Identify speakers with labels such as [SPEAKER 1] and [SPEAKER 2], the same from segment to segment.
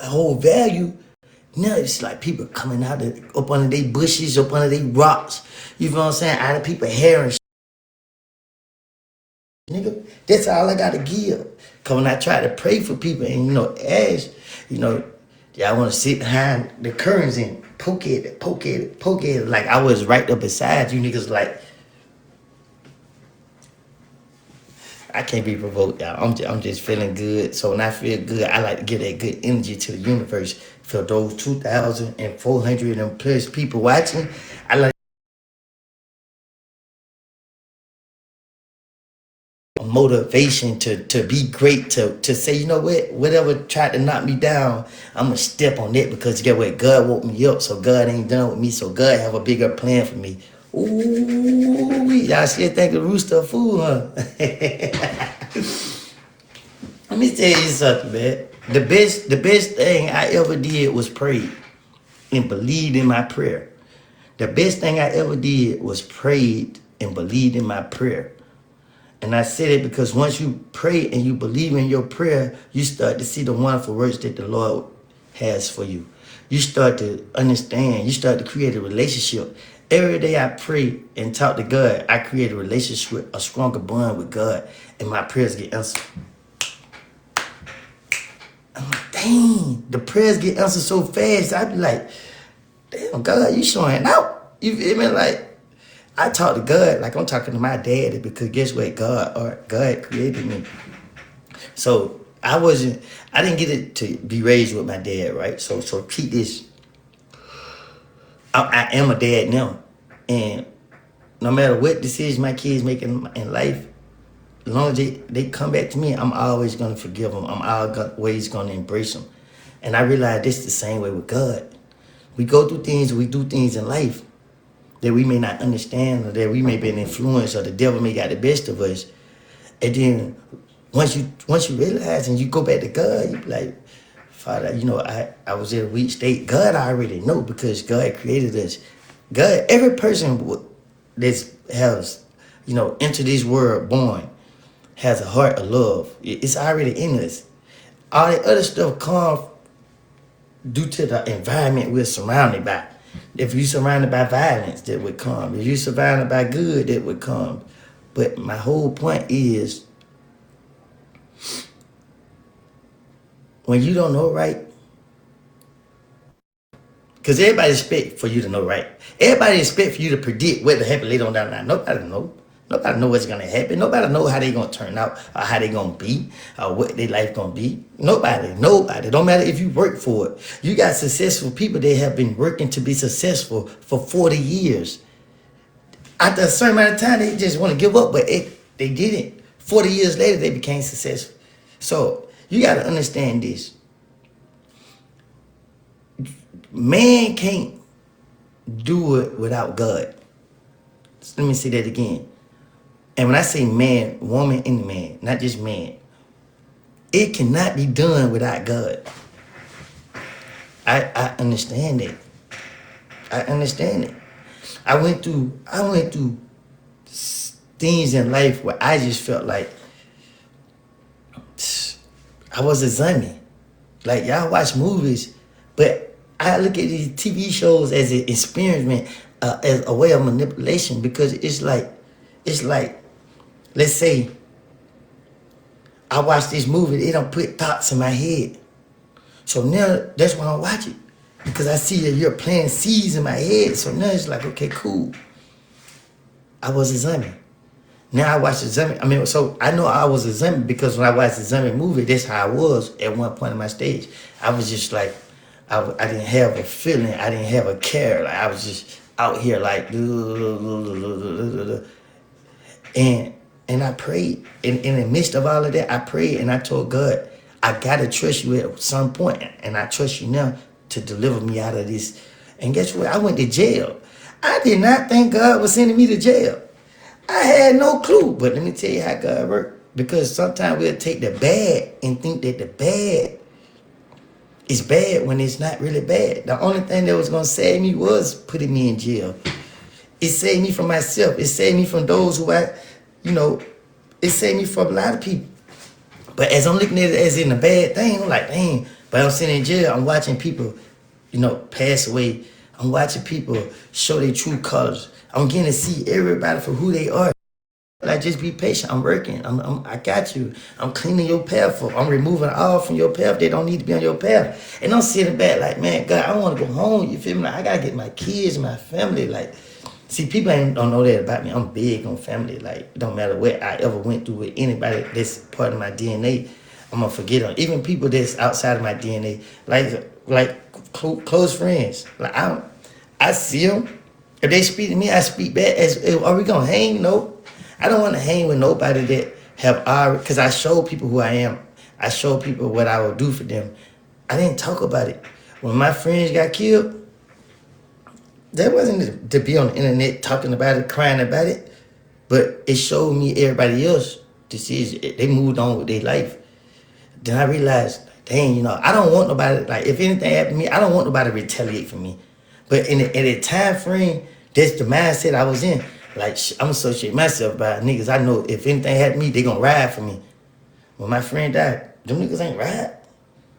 [SPEAKER 1] whole value. Now it's like people coming out up under their bushes, up under their rocks. You know what I'm saying? Out of people's hair and shit. Nigga, that's all I gotta give. Cause when I try to pray for people and ask, y'all wanna sit behind the curtains and poke at it. Like I was right up beside you niggas like I can't be provoked, y'all. I'm just feeling good. So when I feel good, I like to give that good energy to the universe. For those 2,400 and plus people watching, I like motivation to be great, to say, you know what, whatever tried to knock me down, I'm gonna step on it because get what, God woke me up, so God ain't done with me, so God have a bigger plan for me. Ooh, y'all still think the rooster a fool, huh? Let me tell you something, man. The best thing I ever did was pray and believed in my prayer. The best thing I ever did was prayed and believed in my prayer. And I said it because once you pray and you believe in your prayer, you start to see the wonderful works that the Lord has for you. You start to understand. You start to create a relationship. Every day I pray and talk to God, I create a relationship, a stronger bond with God, and my prayers get answered. I'm like, dang, the prayers get answered so fast. I be like, damn, God, you showing out. You feel me? Like, I talk to God like I'm talking to my daddy because guess what? God created me. So I didn't get it to be raised with my dad, right? So keep this. I am a dad now. And no matter what decision my kids make in life, as long as they come back to me, I'm always going to forgive them. I'm always going to embrace them. And I realize this is the same way with God. We go through things, we do things in life that we may not understand, or that we may be an influence, or the devil may got the best of us. And then once you realize and you go back to God, you be like, Father, I was in a weak state. God already know because God created us. God, every person that has, into this world born has a heart of love. It's already in us. All the other stuff comes due to the environment we're surrounded by. If you're surrounded by violence, that would come. If you're surrounded by good, that would come. But my whole point is, when you don't know right, because everybody expect for you to know right. Everybody expect for you to predict what will happen later on down the line. Nobody know. Nobody know what's gonna happen. Nobody know how they gonna turn out, or how they gonna be, or what their life gonna be. Nobody. Don't matter if you work for it. You got successful people that have been working to be successful for 40 years. After a certain amount of time, they just want to give up, but they didn't. 40 years later, they became successful. So you got to understand this. Man can't do it without God. Let me say that again. And when I say man, woman, and man, not just man, it cannot be done without God. I understand it. I understand it. I went through things in life where I just felt like I was a zombie. Like, y'all watch movies, but I look at these TV shows as an experiment, as a way of manipulation, because it's like, let's say I watch this movie, they don't put thoughts in my head. So now that's why I watch it, because I see that you're planting seeds in my head. So now it's like, okay, cool. I was a zombie. Now I watch the zombie. So I know I was a zombie because when I watched the zombie movie, that's how I was at one point in my stage. I was just like, I didn't have a feeling. I didn't have a care. Like, I was just out here like, and I prayed. In the midst of all of that, I prayed and I told God, I gotta trust you at some point, and I trust you now to deliver me out of this. And guess what? I went to jail. I did not think God was sending me to jail. I had no clue. But let me tell you how God worked. Because sometimes we'll take the bad and think that the bad is bad when it's not really bad. The only thing that was going to save me was putting me in jail. It saved me from myself. It saved me from those who it saved me from a lot of people. But as I'm looking at it as in a bad thing, I'm like, dang, But I'm sitting in jail, I'm watching people, pass away. I'm watching people show their true colors. I'm getting to see everybody for who they are. Like, just be patient. I'm working. I got you. I'm cleaning your path up. I'm removing all from your path. They don't need to be on your path. And I'm sitting back like, man, God, I want to go home. You feel me? Like, I got to get my kids, my family. Like, see, people don't know that about me. I'm big on family. Like, it don't matter what I ever went through with anybody that's part of my DNA. I'm going to forget them. Even people that's outside of my DNA. Like close friends. Like, I see them. If they speak to me, I speak back. Are we going to hang? No. I don't want to hang with nobody that have already, because I show people who I am. I show people what I will do for them. I didn't talk about it. When my friends got killed, that wasn't to be on the internet talking about it, crying about it, but it showed me everybody else they moved on with their life. Then I realized, dang, I don't want nobody, like, if anything happened to me, I don't want nobody to retaliate for me. But in a time frame, that's the mindset I was in. Like, I'm associating myself by niggas. I know if anything happened to me, they gonna ride for me. When my friend died, them niggas ain't ride.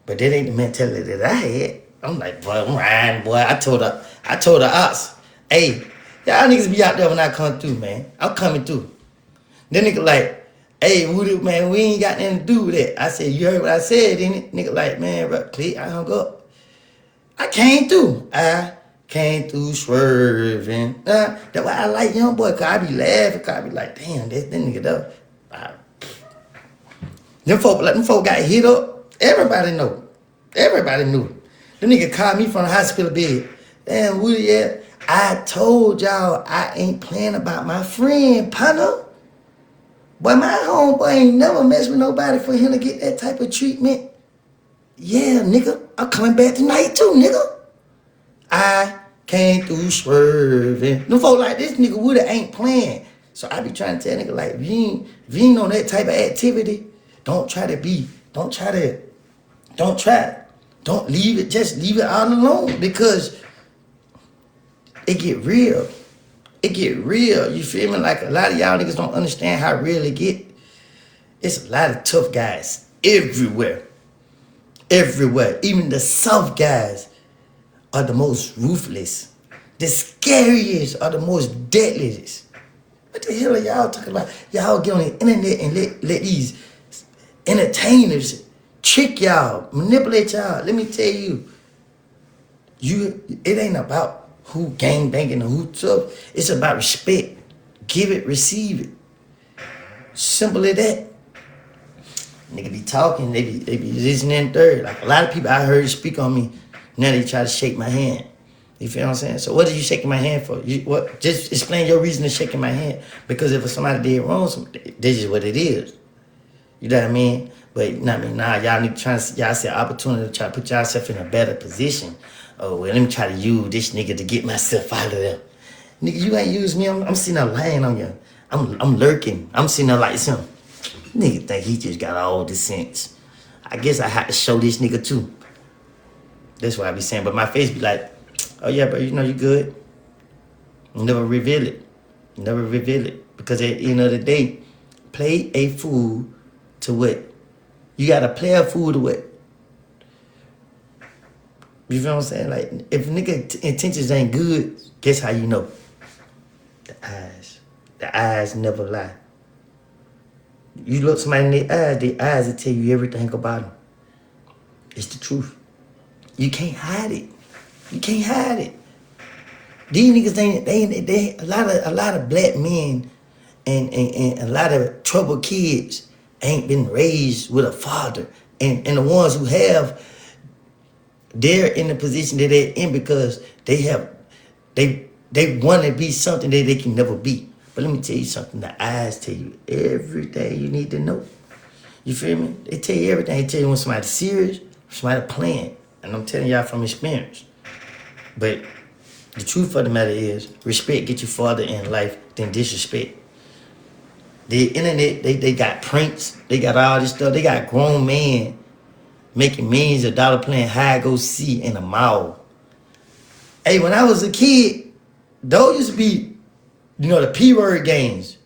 [SPEAKER 1] But that ain't the mentality that I had. I'm like, boy, I'm riding, boy. I told the ops, hey, y'all niggas be out there when I come through, man. I'm coming through. Then nigga like, hey, man, we ain't got nothing to do with that. I said, you heard what I said, didn't it? Nigga like, man, bro, click, I hung up. I came through. Came through swerving. That's why I like young boy, cause I be laughing, cause I be like, damn, that nigga up. Them folk got hit up. Everybody know. Everybody knew. The nigga called me from the hospital bed. Damn, Woody, yeah. I told y'all I ain't playing about my friend, partner. But my homeboy ain't never messed with nobody for him to get that type of treatment. Yeah, nigga, I'm coming back tonight too, nigga. I came through swerving. No folk like this nigga Woody ain't playing. So I be trying to tell nigga like, if you ain't on that type of activity, don't leave it, just leave it all alone, because it get real. It get real, you feel me? Like, a lot of y'all niggas don't understand how real it get. It's a lot of tough guys everywhere. Everywhere. Even the soft guys are the most ruthless. The scariest are the most deadliest. What the hell are y'all talking about? Y'all get on the internet and let these entertainers trick y'all, manipulate y'all. Let me tell you, it ain't about who gang banging or who tough. It's about respect. Give it, receive it. Simple as that. Nigga be talking, they be listening third. Like, a lot of people I heard speak on me, now they try to shake my hand. You feel what I'm saying? So what are you shaking my hand for? Just explain your reason to shaking my hand. Because if somebody did wrong, this is what it is. You know what I mean? But nah, y'all need y'all see an opportunity to try to put yourself in a better position. Oh, well, let me try to use this nigga to get myself out of there. Nigga, you ain't use me. I'm sitting there lying on you. I'm lurking. I'm sitting there like some nigga think he just got all the sense. I guess I had to show this nigga too. That's what I be saying. But my face be like, oh yeah, bro, you good. Never reveal it. Never reveal it. Because at the end of the day, play a fool to what? You gotta play a fool to what? You feel what I'm saying? Like, if nigga intentions ain't good, guess how you know? The eyes never lie. You look somebody in their eyes will tell you everything about them. It's the truth. You can't hide it. You can't hide it. These niggas they a lot of black men and a lot of troubled kids ain't been raised with a father. And the ones who have, they're in the position that they're in because they want to be something that they can never be. But let me tell you something. The eyes tell you everything you need to know. You feel me? They tell you everything. They tell you when somebody's serious, somebody playing. And I'm telling y'all from experience. But the truth of the matter is, respect get you farther in life than disrespect. The internet, they got pranks. They got all this stuff. They got grown men making millions of dollars playing hide go see in a mall. Hey, when I was a kid, those used to be, the P-word games.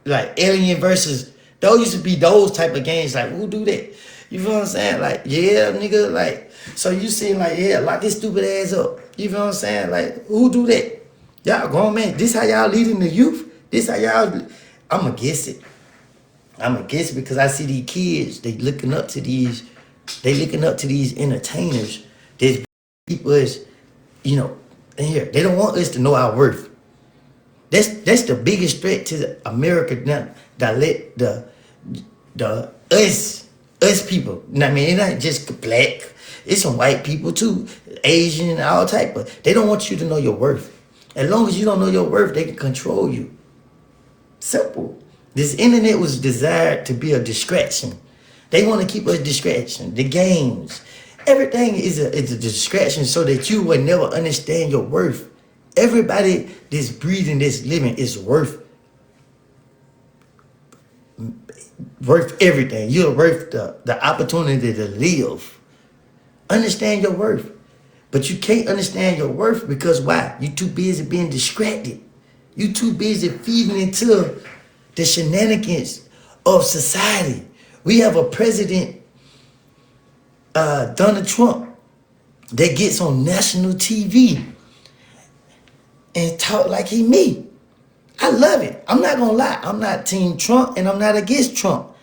[SPEAKER 1] Like Alien versus, those used to be those type of games. Like, who do that? You feel what I'm saying? Like, yeah, nigga, like, so you seem like, yeah, lock this stupid ass up. You feel what I'm saying? Like, who do that? Y'all grown man. This how y'all leading the youth? This how y'all, I'ma guess it. I'ma guess it because I see these kids, they looking up to these entertainers. There's people is, you know, in here. They don't want us to know our worth. That's the biggest threat to America now. That let the us people. I mean, it ain't just black. It's some white people too, Asian, all type of. They don't want you to know your worth. As long as you don't know your worth, they can control you. Simple. This internet was designed to be a distraction. They want to keep us distraction. The games, everything is a distraction so that you will never understand your worth. Everybody that's breathing, that's living is worth everything. You're worth the opportunity to live. Understand your worth. But you can't understand your worth because why? You too busy being distracted. You too busy feeding into the shenanigans of society. We have a president, Donald Trump, that gets on national TV and talk like he me. I love it. I'm not gonna lie. I'm not team Trump and I'm not against Trump.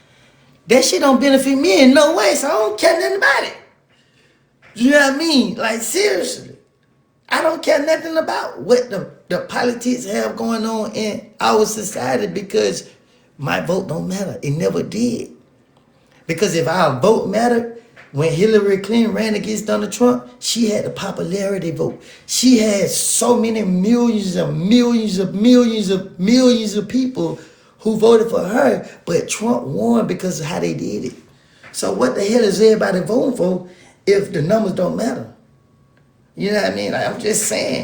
[SPEAKER 1] That shit don't benefit me in no way, so I don't care nothing about it. You know what I mean? Like, seriously. I don't care nothing about what the politics have going on in our society because my vote don't matter. It never did. Because if our vote mattered, when Hillary Clinton ran against Donald Trump, she had the popularity vote. She had so many millions of people who voted for her, but Trump won because of how they did it. So what the hell is everybody voting for if the numbers don't matter? You know what I mean? Like, I'm just saying.